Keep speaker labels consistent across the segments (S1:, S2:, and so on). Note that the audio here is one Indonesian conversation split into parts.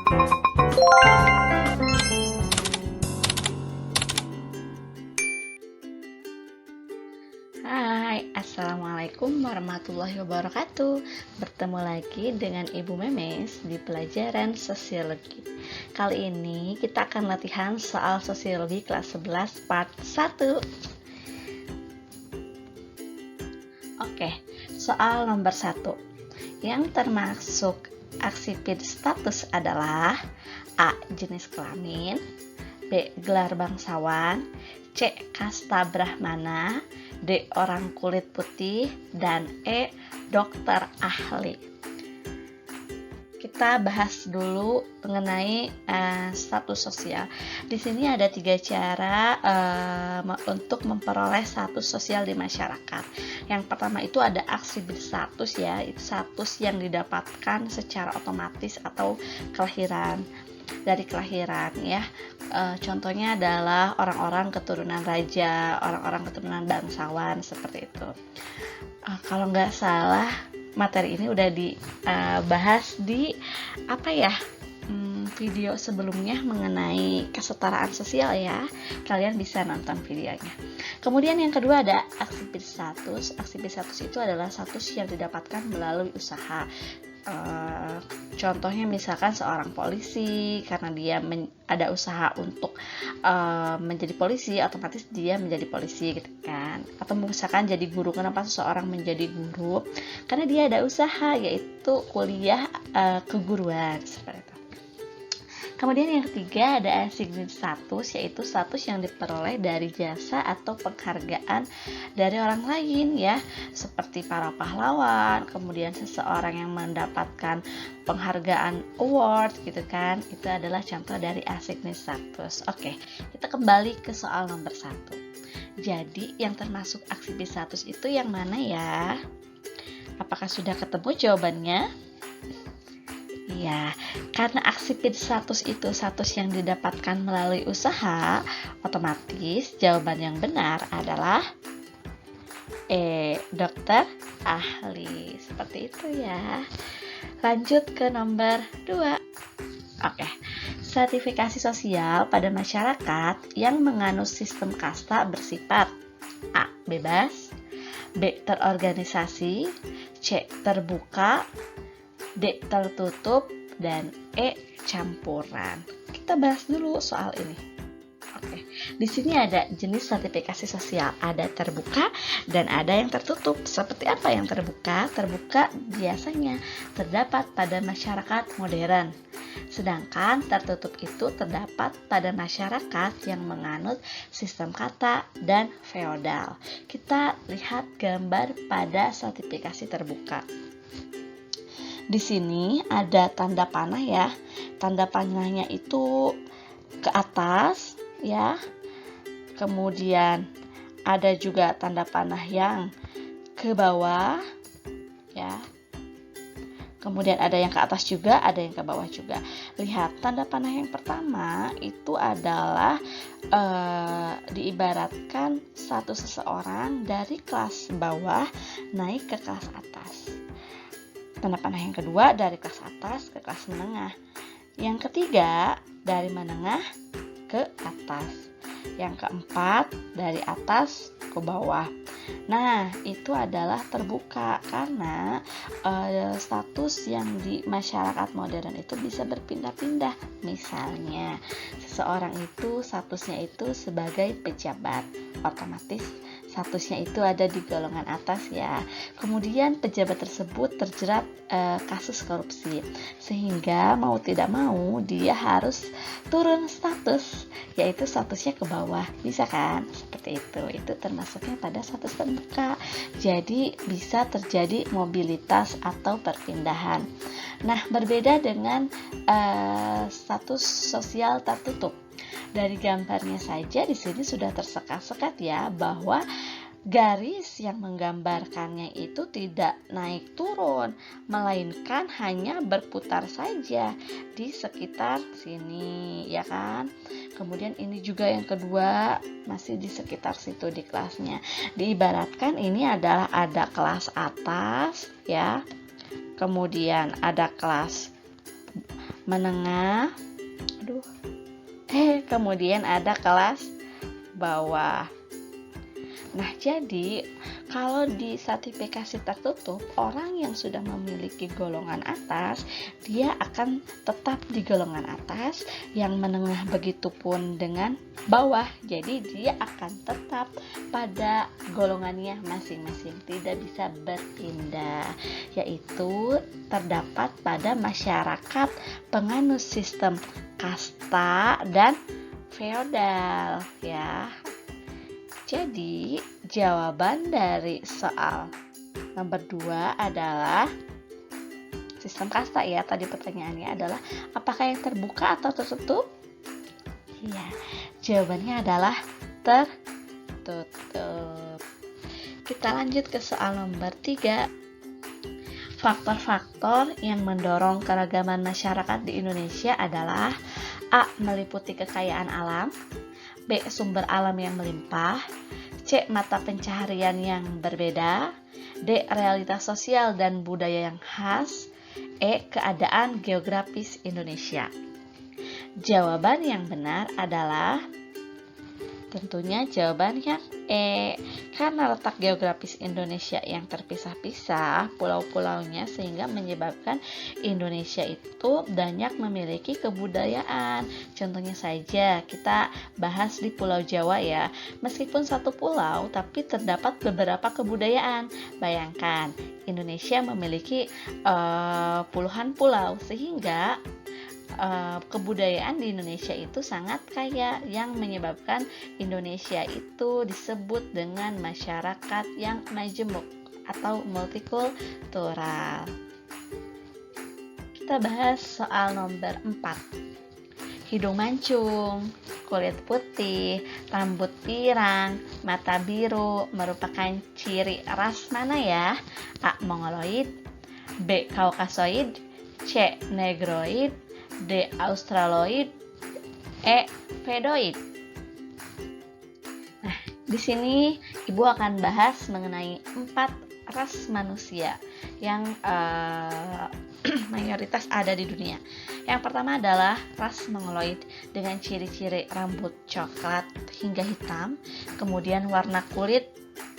S1: Hai, Assalamualaikum warahmatullahi wabarakatuh. Bertemu lagi dengan Ibu Memes di pelajaran Sosiologi. Kali ini kita akan latihan soal Sosiologi kelas 11 part 1. Oke, soal nomor 1. Yang termasuk aksipid status adalah A. Jenis kelamin, B. Gelar bangsawan, C. Kasta Brahmana, D. Orang kulit putih, dan E. Dokter ahli. Kita bahas dulu mengenai status sosial. Di sini ada 3 cara untuk memperoleh status sosial di masyarakat. Yang pertama itu ada aksipid status ya, itu status yang didapatkan secara otomatis atau dari kelahiran ya. Contohnya adalah orang-orang keturunan raja, orang-orang keturunan bangsawan seperti itu. Kalau nggak salah materi ini udah dibahas di video sebelumnya mengenai kesetaraan sosial ya. Kalian bisa nonton videonya. Kemudian yang kedua ada aksipid status. Aksipid status itu adalah status yang didapatkan melalui usaha. Contohnya misalkan seorang polisi, karena dia ada usaha untuk menjadi polisi, otomatis dia menjadi polisi gitu kan. Atau misalkan jadi guru, kenapa seseorang menjadi guru? Karena dia ada usaha, yaitu kuliah keguruan seperti itu. Kemudian yang ketiga ada assigned status, yaitu status yang diperoleh dari jasa atau penghargaan dari orang lain ya, seperti para pahlawan, kemudian seseorang yang mendapatkan penghargaan award gitu kan. Itu adalah contoh dari assigned status. Oke, kita kembali ke soal nomor 1. Jadi yang termasuk aksipid status itu yang mana ya? Apakah sudah ketemu jawabannya? Ya, karena aksipid status itu status yang didapatkan melalui usaha, otomatis jawaban yang benar adalah dokter ahli. Seperti itu ya. Lanjut ke nomor 2. Oke, stratifikasi sosial pada masyarakat yang menganut sistem kasta bersifat A. Bebas, B. Terorganisasi, C. Terbuka, D. Tertutup, dan E. Campuran. Kita bahas dulu soal ini. Oke, di sini ada jenis stratifikasi sosial, ada terbuka dan ada yang tertutup. Seperti apa yang terbuka? Terbuka biasanya terdapat pada masyarakat modern. Sedangkan tertutup itu terdapat pada masyarakat yang menganut sistem kata dan feodal. Kita lihat gambar pada stratifikasi terbuka. Di sini ada tanda panah ya. Tanda panahnya itu ke atas ya. Kemudian ada juga tanda panah yang ke bawah ya. Kemudian ada yang ke atas juga, ada yang ke bawah juga. Lihat, tanda panah yang pertama itu adalah diibaratkan status seseorang dari kelas bawah naik ke kelas atas. Tanda panah yang kedua dari kelas atas ke kelas menengah. Yang ketiga dari menengah ke atas. Yang keempat dari atas ke bawah. Nah, itu adalah terbuka karena status yang di masyarakat modern itu bisa berpindah-pindah. Misalnya, seseorang itu statusnya itu sebagai pejabat, otomatis statusnya itu ada di golongan atas ya. Kemudian pejabat tersebut terjerat kasus korupsi, sehingga mau tidak mau dia harus turun status, yaitu statusnya ke bawah. Bisa kan? Seperti itu. Itu termasuknya pada status terbuka. Jadi bisa terjadi mobilitas atau perpindahan. Nah, berbeda dengan status sosial tertutup. Dari gambarnya saja di sini sudah tersekat-sekat ya, bahwa garis yang menggambarkannya itu tidak naik turun, melainkan hanya berputar saja di sekitar sini ya kan. Kemudian ini juga yang kedua masih di sekitar situ di kelasnya. Diibaratkan ini adalah ada kelas atas ya, kemudian ada kelas menengah, kemudian ada kelas bawah. Nah, jadi kalau di stratifikasi tertutup, orang yang sudah memiliki golongan atas, dia akan tetap di golongan atas, yang menengah begitupun dengan bawah. Jadi dia akan tetap pada golongannya masing-masing, tidak bisa berpindah, yaitu terdapat pada masyarakat penganut sistem kasta dan feodal, ya. Jadi, jawaban dari soal nomor 2 adalah sistem kasta, ya. Tadi pertanyaannya adalah apakah yang terbuka atau tertutup? Iya, jawabannya adalah tertutup. Kita lanjut ke soal nomor 3. Faktor-faktor yang mendorong keragaman masyarakat di Indonesia adalah A. Meliputi kekayaan alam, B. Sumber alam yang melimpah, C. Mata pencaharian yang berbeda, D. Realitas sosial dan budaya yang khas, E. Keadaan geografis Indonesia. Jawaban yang benar adalah tentunya jawaban yang E. Karena letak geografis Indonesia yang terpisah-pisah pulau-pulaunya, sehingga menyebabkan Indonesia itu banyak memiliki kebudayaan. Contohnya saja kita bahas di Pulau Jawa, ya. Meskipun satu pulau, tapi terdapat beberapa kebudayaan. Bayangkan, Indonesia memiliki puluhan pulau, sehingga kebudayaan di Indonesia itu sangat kaya, yang menyebabkan Indonesia itu disebut dengan masyarakat yang majemuk atau multikultural. Kita bahas soal nomor 4. Hidung mancung, kulit putih, rambut pirang, mata biru merupakan ciri ras mana, ya? A. Mongoloid, B. Kaukasoid, C. Negroid, D. Australoid, E. Pedoid. Nah, di sini Ibu akan bahas mengenai 4 ras manusia yang mayoritas ada di dunia. Yang pertama adalah ras Mongoloid dengan ciri-ciri rambut coklat hingga hitam, kemudian warna kulit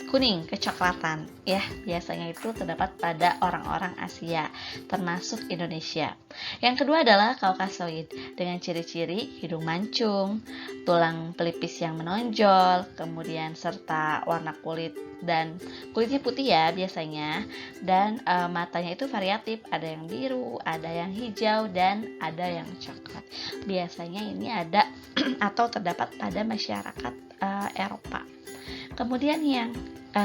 S1: kuning kecoklatan, ya. Biasanya itu terdapat pada orang-orang Asia, termasuk Indonesia. Yang kedua adalah Kaukasoid dengan ciri-ciri hidung mancung, tulang pelipis yang menonjol, kemudian serta warna kulit dan kulitnya putih, ya, biasanya. Dan matanya itu variatif, ada yang biru, ada yang hijau, dan ada yang coklat. Biasanya ini ada atau terdapat pada masyarakat Eropa. Kemudian yang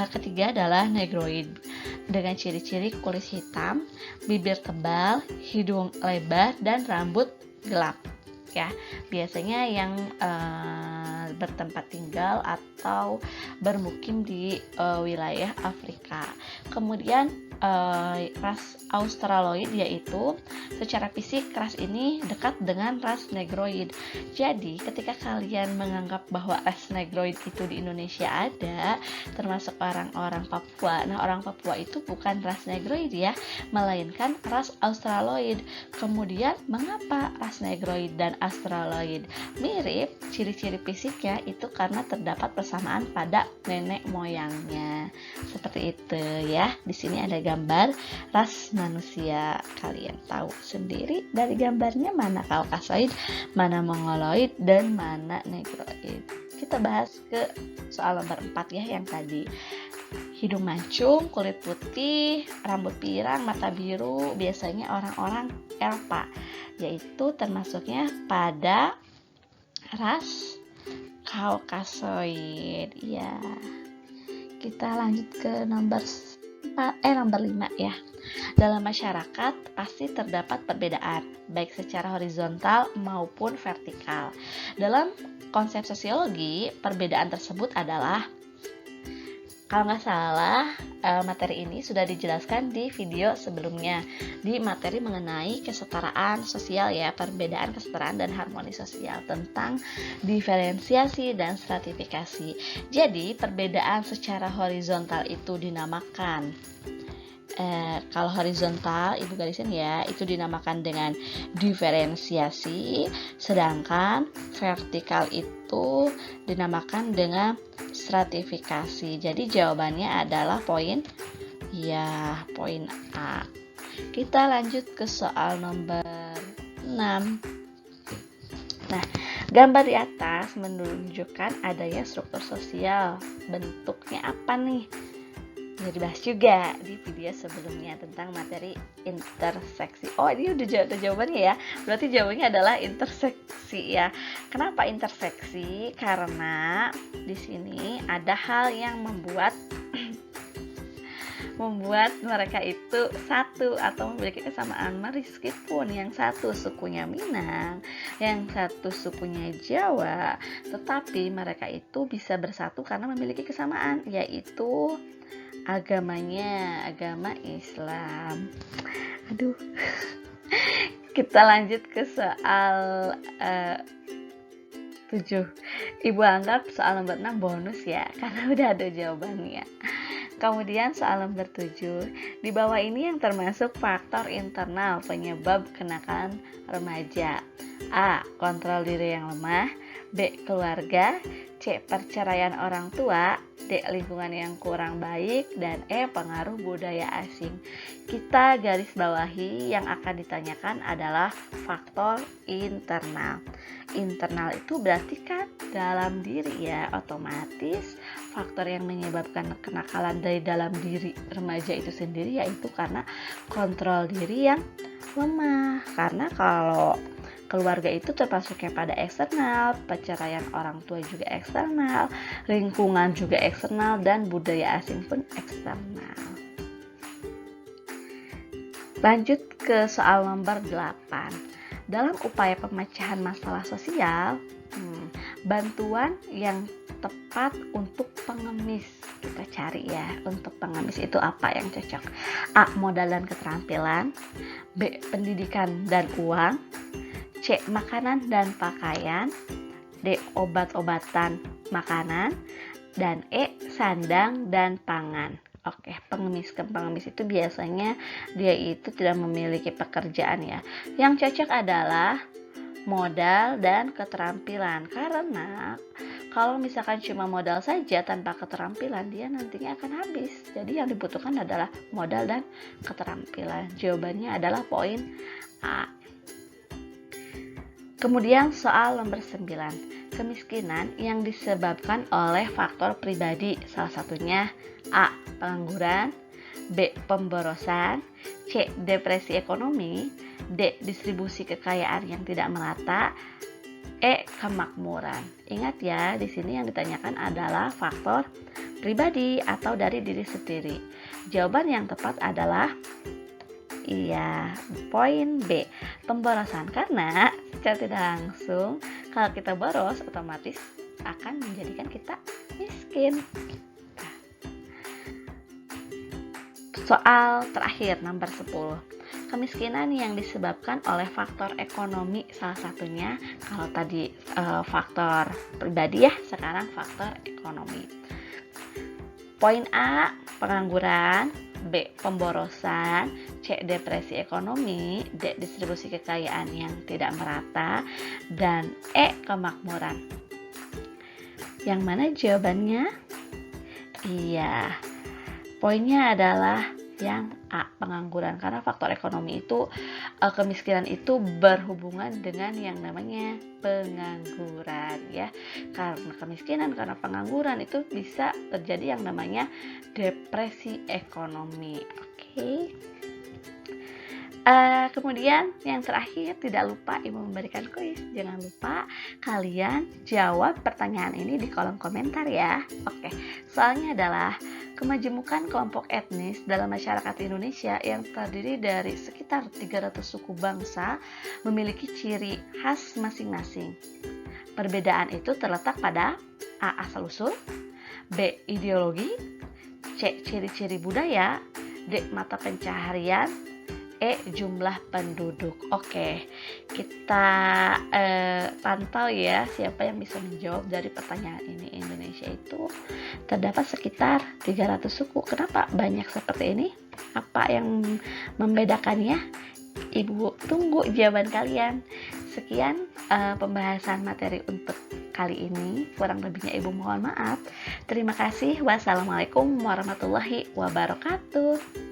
S1: ketiga adalah Negroid dengan ciri-ciri kulit hitam, bibir tebal, hidung lebar, dan rambut gelap, ya. Biasanya yang bertempat tinggal atau bermukim di wilayah Afrika. Kemudian ras Australoid, yaitu secara fisik ras ini dekat dengan ras Negroid. Jadi ketika kalian menganggap bahwa ras Negroid itu di Indonesia ada, termasuk orang-orang Papua. Nah, orang Papua itu bukan ras Negroid, ya, melainkan ras Australoid. Kemudian mengapa ras Negroid dan Australoid mirip ciri-ciri fisiknya? Itu karena terdapat persamaan pada nenek moyangnya. Seperti itu, ya. Di sini ada gambar ras manusia. Kalian tahu sendiri dari gambarnya mana Kaukasoid, mana Mongoloid, dan mana Negroid. Kita bahas ke soal nomor 4, ya, yang tadi. Hidung mancung, kulit putih, rambut pirang, mata biru, biasanya orang-orang Eropa, yaitu termasuknya pada ras Kaukasoid, ya. Kita lanjut ke nomor 5, ya. Dalam masyarakat pasti terdapat perbedaan, baik secara horizontal maupun vertikal. Dalam konsep sosiologi, perbedaan tersebut adalah, kalau nggak salah, materi ini sudah dijelaskan di video sebelumnya, di materi mengenai kesetaraan sosial, ya, perbedaan, kesetaraan, dan harmoni sosial, tentang diferensiasi dan stratifikasi. Jadi, perbedaan secara horizontal itu dinamakan Kalau horizontal ibu garisin ya, itu dinamakan dengan diferensiasi, sedangkan vertikal itu dinamakan dengan stratifikasi. Jadi jawabannya adalah poin A. Kita lanjut ke soal nomor 6. Nah, gambar di atas menunjukkan adanya struktur sosial. Bentuknya apa nih? Udah dibahas juga di video sebelumnya tentang materi interseksi. Oh, ini udah jawabannya ya. Berarti jawabannya adalah interseksi ya. Kenapa interseksi? Karena di sini ada hal yang membuat mereka itu satu atau memiliki kesamaan meskipun yang satu sukunya Minang, yang satu sukunya Jawa, tetapi mereka itu bisa bersatu karena memiliki kesamaan, yaitu agamanya, agama Islam. Aduh. Kita lanjut ke soal 7. Ibu anggap soal nomor 6 bonus ya, karena udah ada jawabannya. Kemudian soal nomor 7, di bawah ini yang termasuk faktor internal penyebab kenakalan remaja. A. Kontrol diri yang lemah. B. Keluarga. C. Perceraian orang tua. D. Lingkungan yang kurang baik. Dan E. Pengaruh budaya asing. Kita garis bawahi yang akan ditanyakan adalah faktor internal. Internal itu berarti kan dalam diri ya, otomatis faktor yang menyebabkan kenakalan dari dalam diri remaja itu sendiri yaitu karena kontrol diri yang lemah. Karena kalau keluarga itu termasuknya pada eksternal, perceraian orang tua juga eksternal, lingkungan juga eksternal, dan budaya asing pun eksternal. Lanjut ke soal nomor 8. Dalam upaya pemecahan masalah sosial, bantuan yang tepat untuk pengemis. Kita cari ya, untuk pengemis itu apa yang cocok. A. Modal dan keterampilan. B. Pendidikan dan uang. C. Makanan dan pakaian. D. Obat-obatan makanan. Dan E. Sandang dan pangan. Oke, pengemis itu biasanya dia itu tidak memiliki pekerjaan ya. Yang cocok adalah modal dan keterampilan, karena kalau misalkan cuma modal saja tanpa keterampilan, dia nantinya akan habis. Jadi yang dibutuhkan adalah modal dan keterampilan. Jawabannya adalah poin A. Kemudian soal nomor 9. Kemiskinan yang disebabkan oleh faktor pribadi, salah satunya A. Pengangguran. B. Pemborosan. C. Depresi ekonomi. D. Distribusi kekayaan yang tidak merata. E. Kemakmuran. Ingat ya, di sini yang ditanyakan adalah faktor pribadi atau dari diri sendiri. Jawaban yang tepat adalah poin B. Pemborosan, karena secara tidak langsung kalau kita boros otomatis akan menjadikan kita miskin. Soal terakhir nomor 10. Kemiskinan yang disebabkan oleh faktor ekonomi, salah satunya kalau tadi faktor pribadi ya, sekarang faktor ekonomi. Poin A, pengangguran. B. Pemborosan. C. Depresi ekonomi. D. Distribusi kekayaan yang tidak merata. Dan E. Kemakmuran. Yang mana jawabannya? Iya, poinnya adalah yang A, pengangguran. Karena faktor ekonomi itu, kemiskinan itu berhubungan dengan yang namanya pengangguran ya. Karena kemiskinan, karena pengangguran itu bisa terjadi yang namanya depresi ekonomi. Oke. Kemudian yang terakhir, tidak lupa Ibu memberikan kuis. Jangan lupa kalian jawab pertanyaan ini di kolom komentar ya. Oke, soalnya adalah kemajemukan kelompok etnis dalam masyarakat Indonesia yang terdiri dari sekitar 300 suku bangsa memiliki ciri khas masing-masing. Perbedaan itu terletak pada A. Asal-usul. B. Ideologi. C. Ciri-ciri budaya. D. Mata pencaharian. jumlah penduduk. Oke, kita pantau ya siapa yang bisa menjawab dari pertanyaan ini. Indonesia itu terdapat sekitar 300 suku. Kenapa banyak seperti ini? Apa yang membedakannya? Ibu tunggu jawaban kalian. Sekian pembahasan materi untuk kali ini. Kurang lebihnya Ibu mohon maaf. Terima kasih. Wassalamualaikum warahmatullahi wabarakatuh.